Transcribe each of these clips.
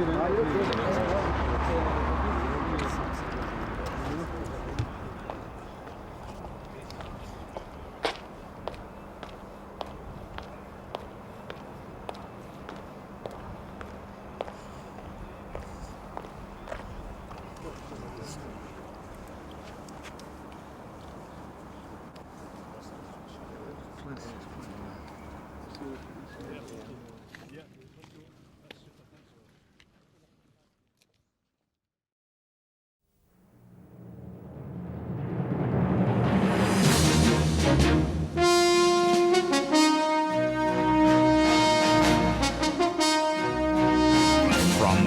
From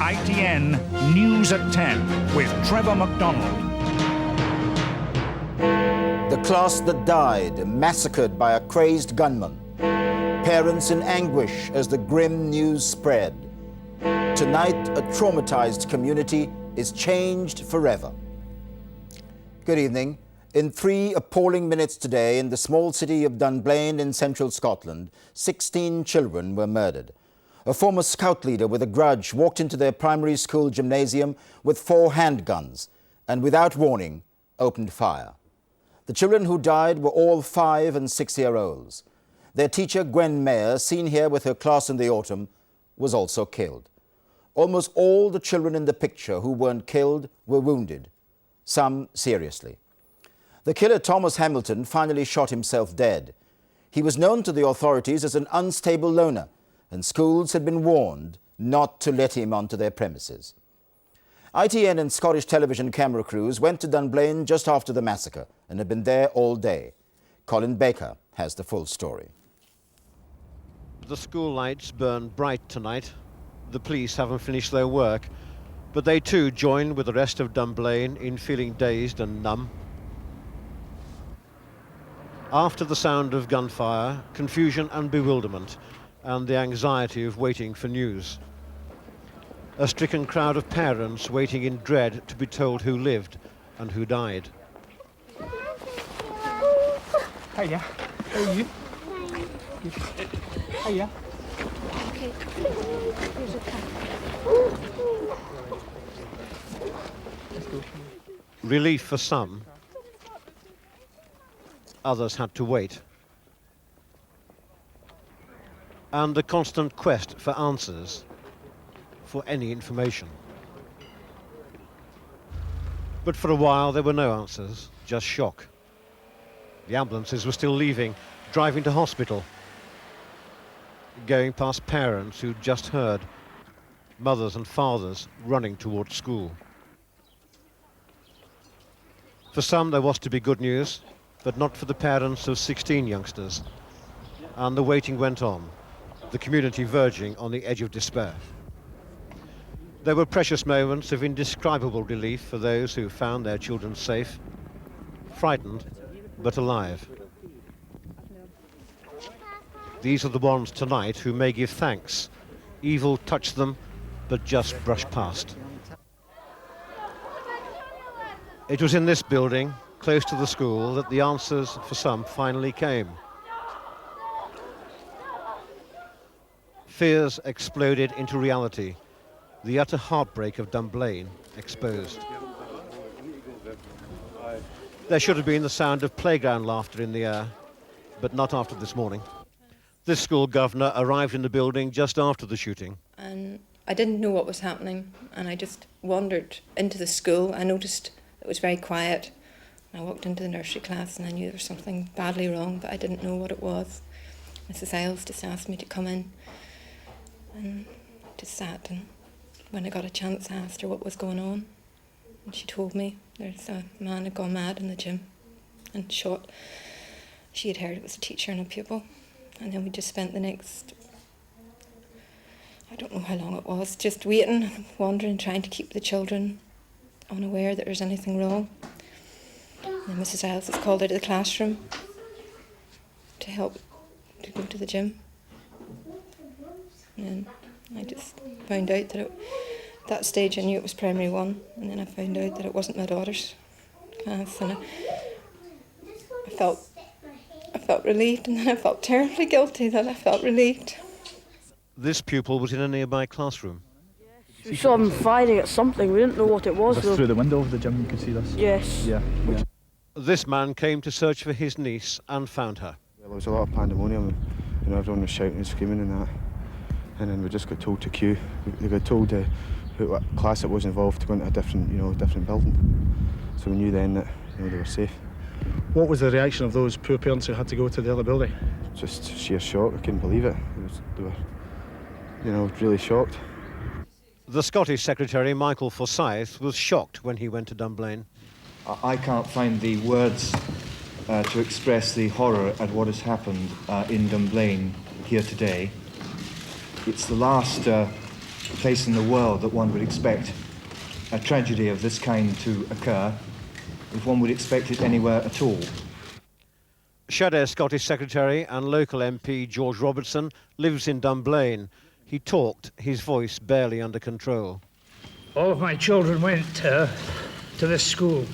ITN News at 10 with Trevor McDonald. The class that died, massacred by a crazed gunman. Parents in anguish as the grim news spread. Tonight, a traumatized community is changed forever. Good evening. In 3 appalling minutes today, in the small city of Dunblane in central Scotland, 16 children were murdered. A former scout leader with a grudge walked into their primary school gymnasium with 4 handguns and, without warning, opened fire. The children who died were all 5- and 6-year-olds. Their teacher, Gwen Mayor, seen here with her class in the autumn, was also killed. Almost all the children in the picture who weren't killed were wounded, some seriously. The killer, Thomas Hamilton, finally shot himself dead. He was known to the authorities as an unstable loner, and schools had been warned not to let him onto their premises. ITN and Scottish television camera crews went to Dunblane just after the massacre and have been there all day. Colin Baker has the full story. The school lights burn bright tonight. The police haven't finished their work, but they too join with the rest of Dunblane in feeling dazed and numb. After the sound of gunfire, confusion and bewilderment, and the anxiety of waiting for news. A stricken crowd of parents waiting in dread to be told who lived and who died. Hiya, how are you? Hiya. Okay, here's a cup. Let's go. Relief for some. Others had to wait. And the constant quest for answers, for any information. But for a while there were no answers, just shock. The ambulances were still leaving, driving to hospital, going past parents who'd just heard, mothers and fathers running towards school. For some there was to be good news, but not for the parents of 16 youngsters. And the waiting went on, the community verging on the edge of despair. There were precious moments of indescribable relief for those who found their children safe, frightened but alive. These are the ones tonight who may give thanks. Evil touched them, but just brushed past. It was in this building, close to the school, that the answers for some finally came. Fears exploded into reality. The utter heartbreak of Dunblane exposed. There should have been the sound of playground laughter in the air, but not after this morning. This school governor arrived in the building just after the shooting. And I didn't know what was happening, and I just wandered into the school. I noticed it was very quiet. I walked into the nursery class and I knew there was something badly wrong, but I didn't know what it was. Mrs. Iles just asked me to come in, and just sat, and when I got a chance I asked her what was going on, and she told me there's a man had gone mad in the gym and shot. She had heard it was a teacher and a pupil, and then we just spent the next, I don't know how long it was, just waiting, wandering, trying to keep the children unaware that there's anything wrong. And Mrs. Iles was called out of the classroom to help to go to the gym. And then I just found out that at that stage I knew it was primary 1, and then I found out that it wasn't my daughter's class, and I felt relieved, and then I felt terribly guilty that I felt relieved. This pupil was in a nearby classroom. We saw him firing at something. We didn't know what it was. Was this through the window of the gym? You could see this? Yes. Yeah. This man came to search for his niece and found her. Well, there was a lot of pandemonium, and everyone was shouting and screaming and that. And then we just got told to queue. We got told what class it was involved to go into a different building. So we knew then that they were safe. What was the reaction of those poor parents who had to go to the other building? Just sheer shock. I couldn't believe it. They were, really shocked. The Scottish Secretary, Michael Forsyth, was shocked when he went to Dunblane. I can't find the words to express the horror at what has happened in Dunblane here today. It's the last place in the world that one would expect a tragedy of this kind to occur, if one would expect it anywhere at all. Shadow Scottish Secretary and local MP George Robertson lives in Dunblane. He talked, his voice barely under control. All of my children went to this school.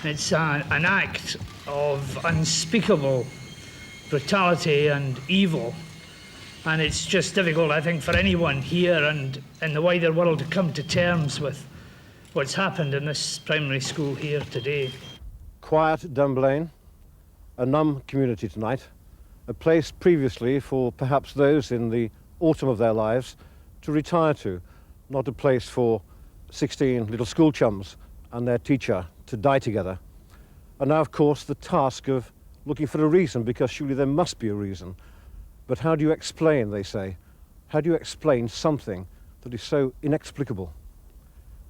It's an act of unspeakable brutality and evil. And it's just difficult, I think, for anyone here and in the wider world to come to terms with what's happened in this primary school here today. Quiet Dunblane, a numb community tonight, a place previously for perhaps those in the autumn of their lives to retire to, not a place for 16 little school chums and their teacher to die together. And now, of course, the task of looking for a reason, because surely there must be a reason. But how do you explain, they say, how do you explain something that is so inexplicable?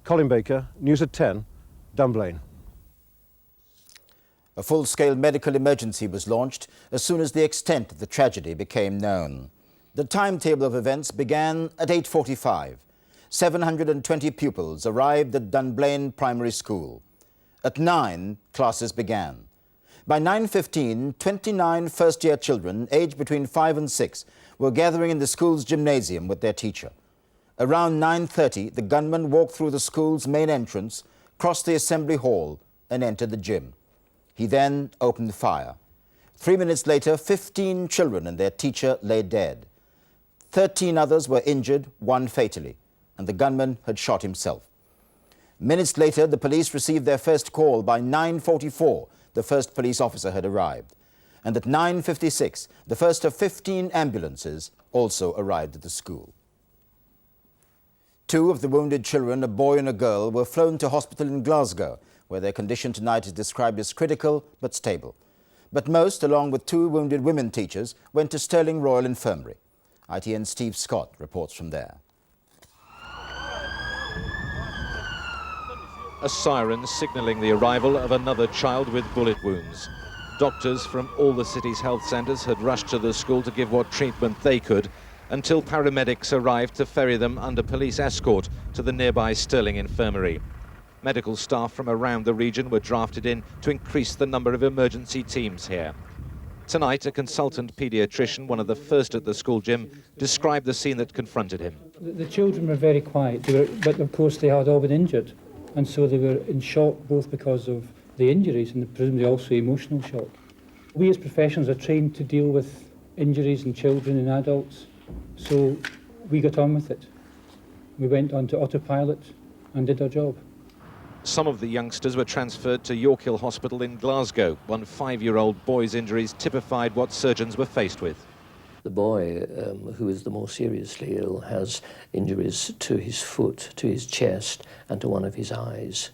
Colin Baker, News at 10, Dunblane. A full-scale medical emergency was launched as soon as the extent of the tragedy became known. The timetable of events began at 8:45. 720 pupils arrived at Dunblane Primary School. At 9, classes began. By 9:15, 29 first-year children aged between 5 and 6 were gathering in the school's gymnasium with their teacher. Around 9:30, the gunman walked through the school's main entrance, crossed the assembly hall and entered the gym. He then opened fire. 3 minutes later, 15 children and their teacher lay dead. 13 others were injured, 1 fatally, and the gunman had shot himself. Minutes later, the police received their first call. By 9:44, the first police officer had arrived. And at 9:56, the first of 15 ambulances also arrived at the school. 2 of the wounded children, a boy and a girl, were flown to hospital in Glasgow, where their condition tonight is described as critical but stable. But most, along with 2 wounded women teachers, went to Stirling Royal Infirmary. ITN's Steve Scott reports from there. A siren signalling the arrival of another child with bullet wounds. Doctors from all the city's health centres had rushed to the school to give what treatment they could, until paramedics arrived to ferry them under police escort to the nearby Stirling Infirmary. Medical staff from around the region were drafted in to increase the number of emergency teams here. Tonight, a consultant paediatrician, one of the first at the school gym, described the scene that confronted him. The children were very quiet, but of course they had all been injured. And so they were in shock both because of the injuries and presumably also emotional shock. We as professionals are trained to deal with injuries in children and adults, so we got on with it. We went on to autopilot and did our job. Some of the youngsters were transferred to York Hill Hospital in Glasgow. One 5-year-old boy's injuries typified what surgeons were faced with. The boy, who is the more seriously ill, has injuries to his foot, to his chest, and to one of his eyes.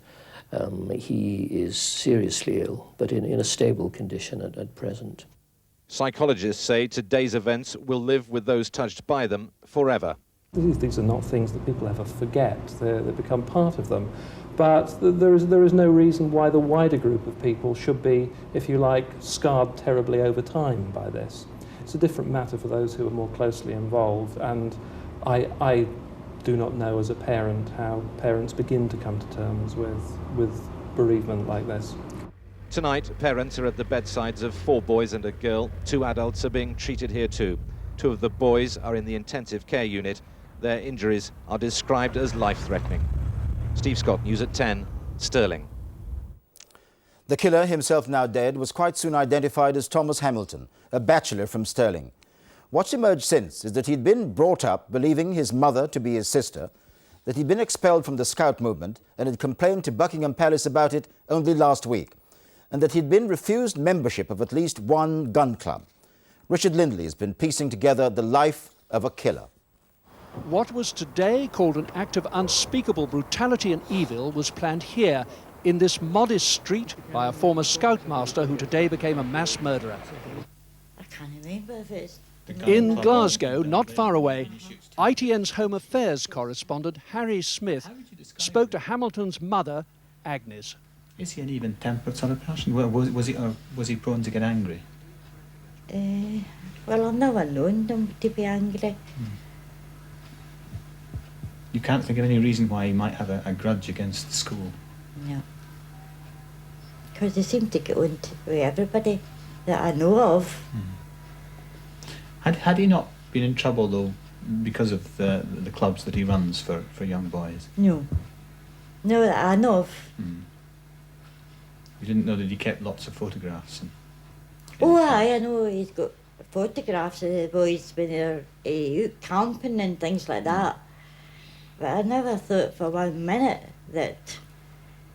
He is seriously ill, but in a stable condition at present. Psychologists say today's events will live with those touched by them forever. These are not things that people ever forget. They become part of them. But there is no reason why the wider group of people should be, if you like, scarred terribly over time by this. It's a different matter for those who are more closely involved, and I do not know as a parent how parents begin to come to terms with bereavement like this. Tonight, parents are at the bedsides of 4 boys and a girl. 2 adults are being treated here too. 2 of the boys are in the intensive care unit. Their injuries are described as life-threatening. Steve Scott, News at 10, Stirling. The killer, himself now dead, was quite soon identified as Thomas Hamilton, a bachelor from Stirling. What's emerged since is that he'd been brought up believing his mother to be his sister that he'd been expelled from the Scout movement and had complained to Buckingham Palace about it only last week, and that he'd been refused membership of at least one gun club. Richard Lindley has been piecing together the life of a killer. What was today called an act of unspeakable brutality and evil was planned here, in this modest street, by a former scoutmaster who today became a mass murderer. I can't remember if it's... In Glasgow, not far away, ITN's Home Affairs correspondent Harry Smith spoke to Hamilton's mother, Agnes. Is he an even-tempered sort of person? Was he prone to get angry? Well, I've never known him to be angry. You can't think of any reason why he might have a grudge against the school? No. Because he seemed to get on with everybody that I know of. Had he not been in trouble, though, because of the clubs that he runs for young boys? No. No, that I know of. You didn't know that he kept lots of photographs? Oh, aye, I know he's got photographs of the boys when they're out camping and things like that. But I never thought for 1 minute that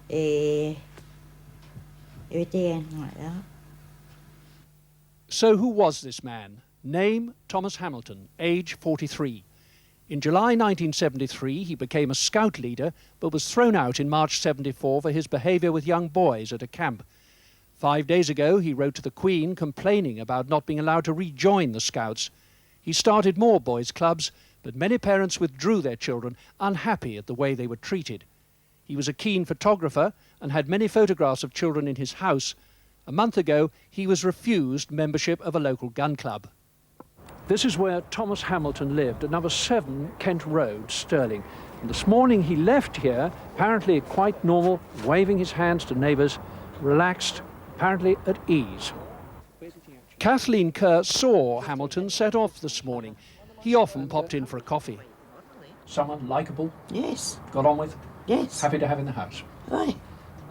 he would do anything like that. So who was this man? Name, Thomas Hamilton, age 43. In July 1973, he became a scout leader, but was thrown out in March 74 for his behaviour with young boys at a camp. 5 days ago, he wrote to the Queen complaining about not being allowed to rejoin the Scouts. He started more boys' clubs, but many parents withdrew their children, unhappy at the way they were treated. He was a keen photographer and had many photographs of children in his house. A month ago, he was refused membership of a local gun club. This is where Thomas Hamilton lived, at number 7 Kent Road, Stirling. And this morning he left here, apparently quite normal, waving his hands to neighbours, relaxed, apparently at ease. Kathleen Kerr saw Hamilton set off this morning. He often popped in for a coffee. Someone likeable? Yes. Got on with? Yes. Happy to have in the house? Aye.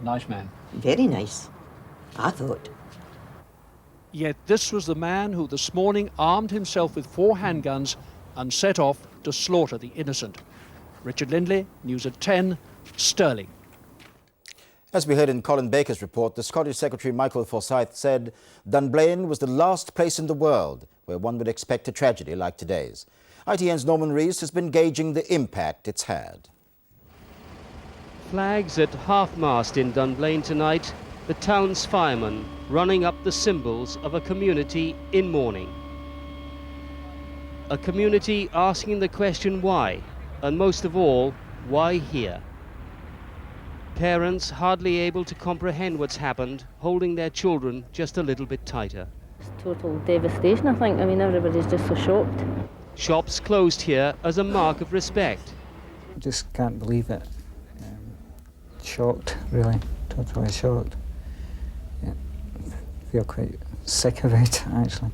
Nice man. Very nice, I thought. Yet this was the man who this morning armed himself with 4 handguns and set off to slaughter the innocent. Richard Lindley, News at 10, Stirling. As we heard in Colin Baker's report, the Scottish Secretary Michael Forsyth said Dunblane was the last place in the world where one would expect a tragedy like today's. ITN's Norman Rees has been gauging the impact it's had. Flags at half-mast in Dunblane tonight, the town's firemen running up the symbols of a community in mourning. A community asking the question why, and most of all, why here? Parents hardly able to comprehend what's happened, holding their children just a little bit tighter. It's total devastation, I think. I mean, everybody's just so shocked. Shops closed here as a mark of respect. Just can't believe it. Shocked, really. Totally shocked. Yeah. Feel quite sick of it, actually.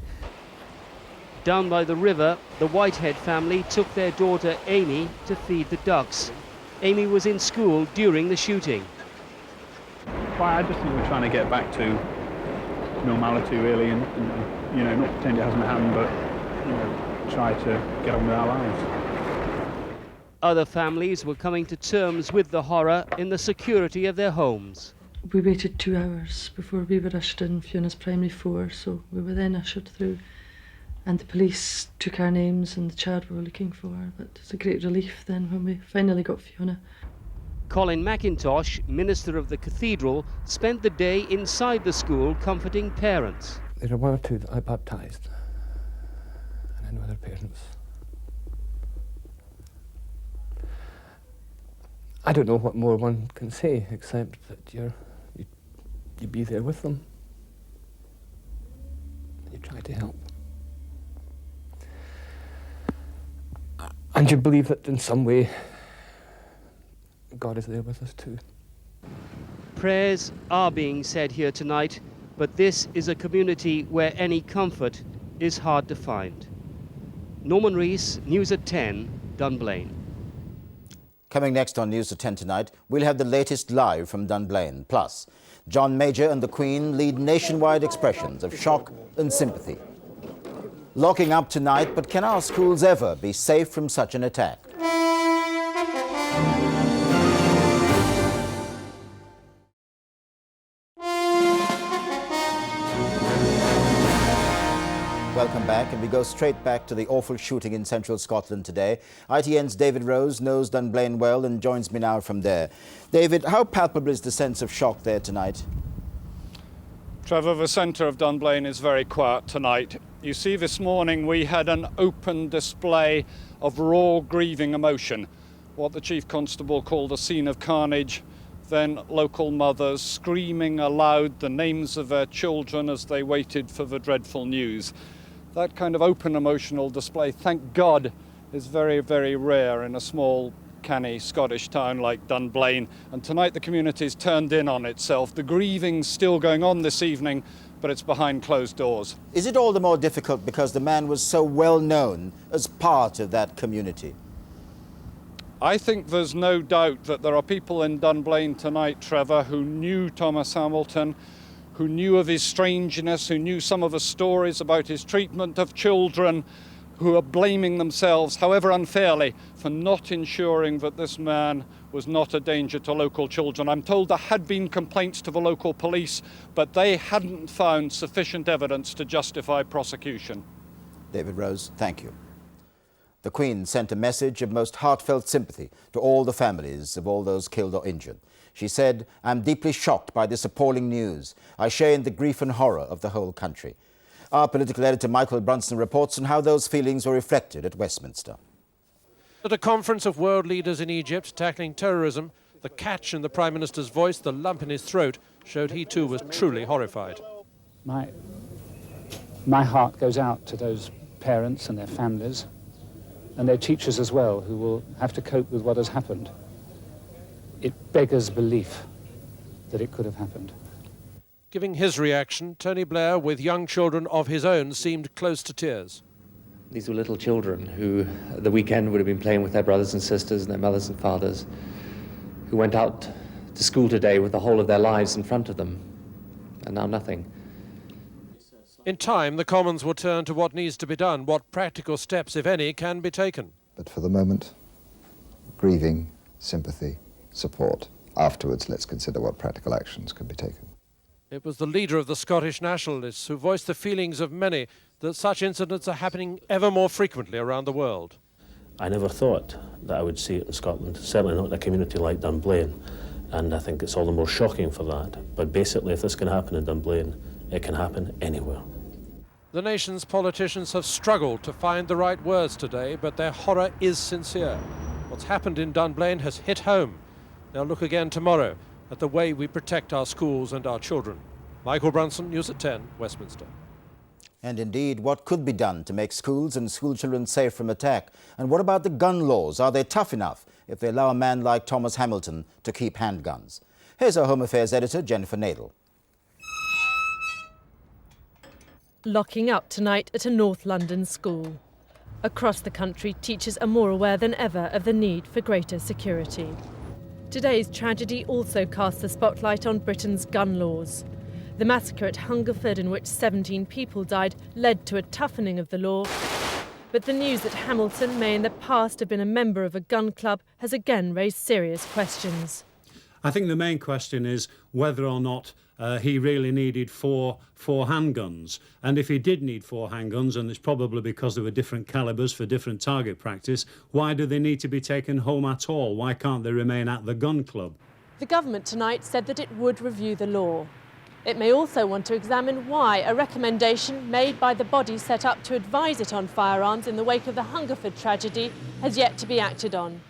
Down by the river, the Whitehead family took their daughter Amy to feed the ducks. Amy was in school during the shooting. Well, I just think we're trying to get back to normality, really, and you know, not pretend it hasn't happened, but you know, try to get on with our lives. Other families were coming to terms with the horror in the security of their homes. We waited 2 hours before we were ushered in Fiona's primary 4, so we were then ushered through. And the police took our names and the child we were looking for, but it was a great relief then when we finally got Fiona. Colin McIntosh, minister of the cathedral, spent the day inside the school comforting parents. There are 1 or 2 that I baptised, and I know their parents. I don't know what more one can say, except that you be there with them, and you try to help. And you believe that in some way God is there with us too. Prayers are being said here tonight, but this is a community where any comfort is hard to find. Norman Rees, News at 10, Dunblane. Coming next on News at 10 tonight, we'll have the latest live from Dunblane. Plus, John Major and the Queen lead nationwide expressions of shock and sympathy. Locking up tonight, but can our schools ever be safe from such an attack? back, and we go straight back to the awful shooting in central Scotland today. ITN's David Rose knows Dunblane well and joins me now from there. David, how palpable is the sense of shock there tonight? Trevor, the centre of Dunblane is very quiet tonight. You see, this morning we had an open display of raw grieving emotion, what the Chief Constable called a scene of carnage. Then local mothers screaming aloud the names of their children as they waited for the dreadful news. That kind of open emotional display, thank God, is very, very rare in a small, canny Scottish town like Dunblane. And tonight the community's turned in on itself. The grieving's still going on this evening, but it's behind closed doors. Is it all the more difficult because the man was so well known as part of that community? I think there's no doubt that there are people in Dunblane tonight, Trevor, who knew Thomas Hamilton, who knew of his strangeness, who knew some of the stories about his treatment of children, who are blaming themselves, however unfairly, for not ensuring that this man was not a danger to local children. I'm told there had been complaints to the local police, but they hadn't found sufficient evidence to justify prosecution. David Rose, thank you. The Queen sent a message of most heartfelt sympathy to all the families of all those killed or injured. She said, "I'm deeply shocked by this appalling news. I share in the grief and horror of the whole country." Our political editor Michael Brunson reports on how those feelings were reflected at Westminster. At a conference of world leaders in Egypt tackling terrorism, the catch in the Prime Minister's voice, the lump in his throat, showed he too was truly horrified. My heart goes out to those parents and their families, and their teachers as well, who will have to cope with what has happened. It beggars belief that it could have happened. Giving his reaction, Tony Blair, with young children of his own, seemed close to tears. These were little children who, at the weekend, would have been playing with their brothers and sisters and their mothers and fathers, who went out to school today with the whole of their lives in front of them, and now nothing. In time, the Commons will turn to what needs to be done, what practical steps, if any, can be taken. But for the moment, grieving, sympathy, support. Afterwards, let's consider what practical actions can be taken. It was the leader of the Scottish Nationalists who voiced the feelings of many that such incidents are happening ever more frequently around the world. I never thought that I would see it in Scotland, certainly not in a community like Dunblane, and I think it's all the more shocking for that. But basically, if this can happen in Dunblane, it can happen anywhere. The nation's politicians have struggled to find the right words today, but their horror is sincere. What's happened in Dunblane has hit home. They'll look again tomorrow at the way we protect our schools and our children. Michael Brunson, News at 10, Westminster. And indeed, what could be done to make schools and schoolchildren safe from attack? And what about the gun laws? Are they tough enough if they allow a man like Thomas Hamilton to keep handguns? Here's our Home Affairs editor, Jennifer Nadel. Locking up tonight at a North London school. Across the country, teachers are more aware than ever of the need for greater security. Today's tragedy also casts the spotlight on Britain's gun laws. The massacre at Hungerford, in which 17 people died, led to a toughening of the law. But the news that Hamilton may in the past have been a member of a gun club has again raised serious questions. I think the main question is whether or not he really needed four handguns. And if he did need 4 handguns, and it's probably because there were different calibers for different target practice, why do they need to be taken home at all? Why can't they remain at the gun club? The government tonight said that it would review the law. It may also want to examine why a recommendation made by the body set up to advise it on firearms in the wake of the Hungerford tragedy has yet to be acted on.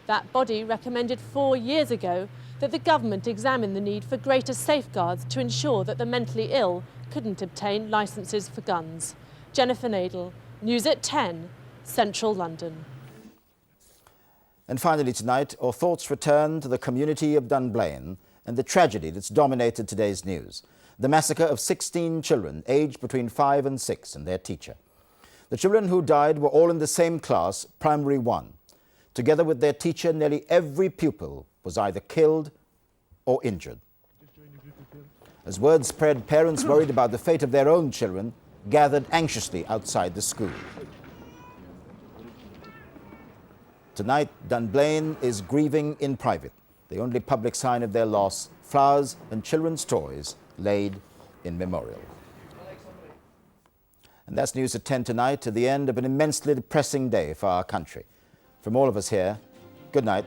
That body recommended 4 years ago that the government examine the need for greater safeguards to ensure that the mentally ill couldn't obtain licences for guns. Jennifer Nadel, News at 10, Central London. And finally tonight, our thoughts return to the community of Dunblane and the tragedy that's dominated today's news. The massacre of 16 children aged between 5 and 6 and their teacher. The children who died were all in the same class, Primary 1. Together with their teacher, nearly every pupil was either killed or injured. As word spread, parents worried about the fate of their own children gathered anxiously outside the school. Tonight, Dunblane is grieving in private, the only public sign of their loss, flowers and children's toys laid in memorial. And that's news at 10 tonight, at the end of an immensely depressing day for our country. From all of us here, good night